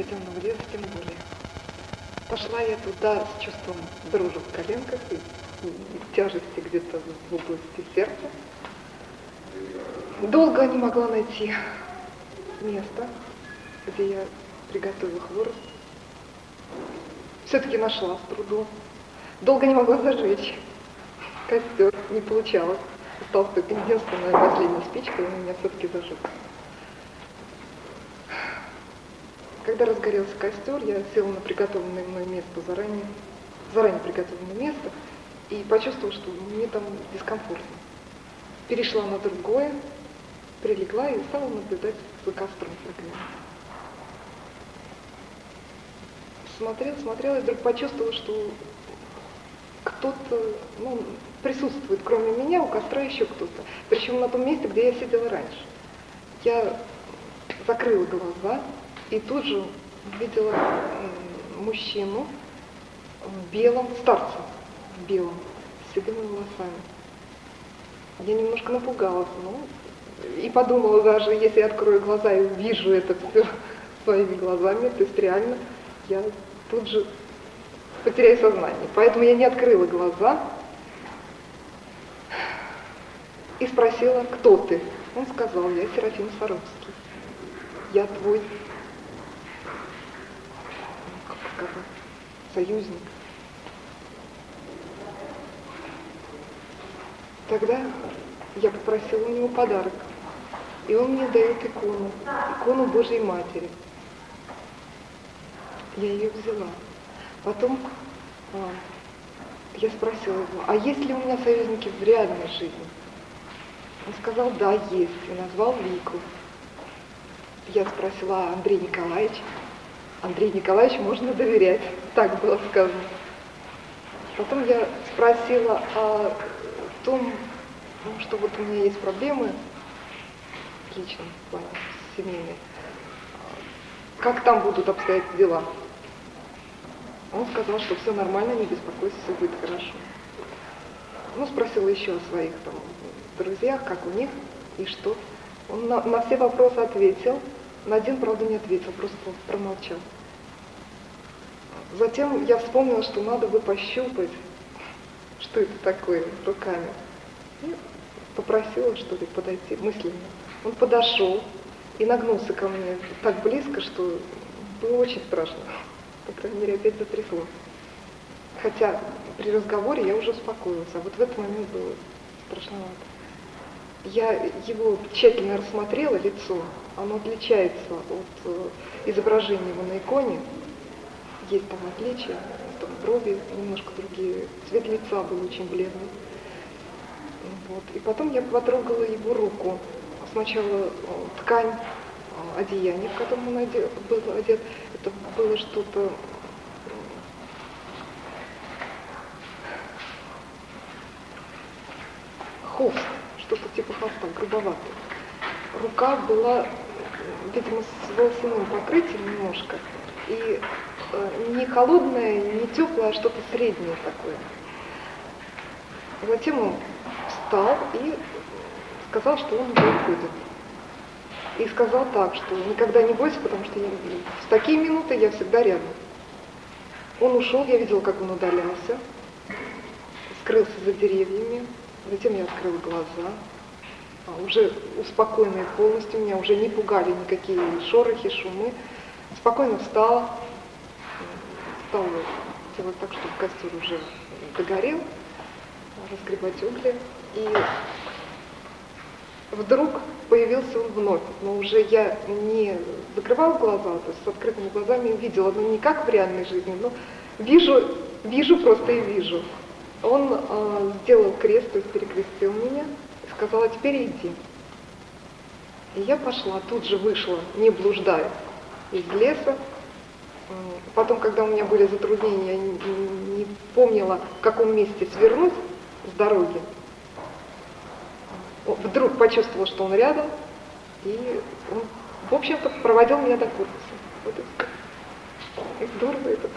темного леса тем более. Пошла я туда с чувством дрожи в коленках и тяжести где-то в области сердца. Долго не могла найти место, где я приготовила хворост. Все-таки нашла с трудом. Долго не могла зажечь костер, не получалось. Осталась только единственная последняя спичка, и у меня все-таки зажег. Когда разгорелся костер, я села на приготовленное мной место, заранее приготовленное место, и почувствовала, что мне там дискомфортно. Перешла на другое, прилегла и стала наблюдать за костром фрагмент. Смотрела, и вдруг почувствовала, что кто-то присутствует, кроме меня, у костра еще кто-то. Причем на том месте, где я сидела раньше. Я закрыла глаза и тут же увидела мужчину в белом, старца в белом, с седыми волосами. Я немножко напугалась, и подумала даже, если я открою глаза и увижу это все своими глазами, то есть реально я тут же потеряю сознание. Поэтому я не открыла глаза и спросила, кто ты? Он сказал, я Серафим Саровский. Я твой, как сказать, союзник. Тогда я попросила у него подарок. И он мне дает икону Божьей Матери. Я ее взяла. Потом я спросила его, а есть ли у меня союзники в реальной жизни? Он сказал, да, есть, и назвал лику. Я спросила, а Андрей Николаевич? Андрей Николаевич можно доверять, так было сказано. Потом я спросила о том, что вот у меня есть проблемы в личном плане, семейные. Как там будут обстоять дела? Он сказал, что все нормально, не беспокойся, все будет хорошо. Спросила еще о своих там друзьях, как у них и что. Он на все вопросы ответил, на один, правда, не ответил, просто промолчал. Затем я вспомнила, что надо бы пощупать, что это такое, руками. И попросила, что ли, подойти мысленно. Он подошел и нагнулся ко мне так близко, что было очень страшно. По крайней мере, опять затрясло. Хотя при разговоре я уже успокоилась, а вот в этот момент было страшновато. Я его тщательно рассмотрела, лицо. Оно отличается от изображения его на иконе. Есть там отличия, там брови немножко другие, цвет лица был очень бледный. Вот. И потом я потрогала его руку. Сначала ткань одеяния, в котором он был одет, это было что-то холст, что-то типа холста, грубоватый. Рука была, видимо, с волосяным покрытием немножко, и не холодное, не теплое, а что-то среднее такое. Затем он встал и сказал, что он уже уходит. И сказал так, что никогда не бойся, потому что в такие минуты я всегда рядом. Он ушел, я видела, как он удалялся, скрылся за деревьями. Затем я открыла глаза, уже успокоенная полностью, меня уже не пугали никакие шорохи, шумы. Спокойно встала, стала делать так, чтобы костер уже догорел, разгребать угли. И вдруг появился он вновь, но уже я не закрывала глаза, то есть с открытыми глазами увидела, не как в реальной жизни, но вижу просто и вижу. Он сделал крест, то есть перекрестил меня и сказал, а теперь иди. И я пошла, тут же вышла, не блуждая, из леса. Потом, когда у меня были затруднения, я не помнила, в каком месте свернуть с дороги. Вдруг почувствовала, что он рядом, и он, в общем-то, проводил меня до корпуса. Вот это. И здорово это.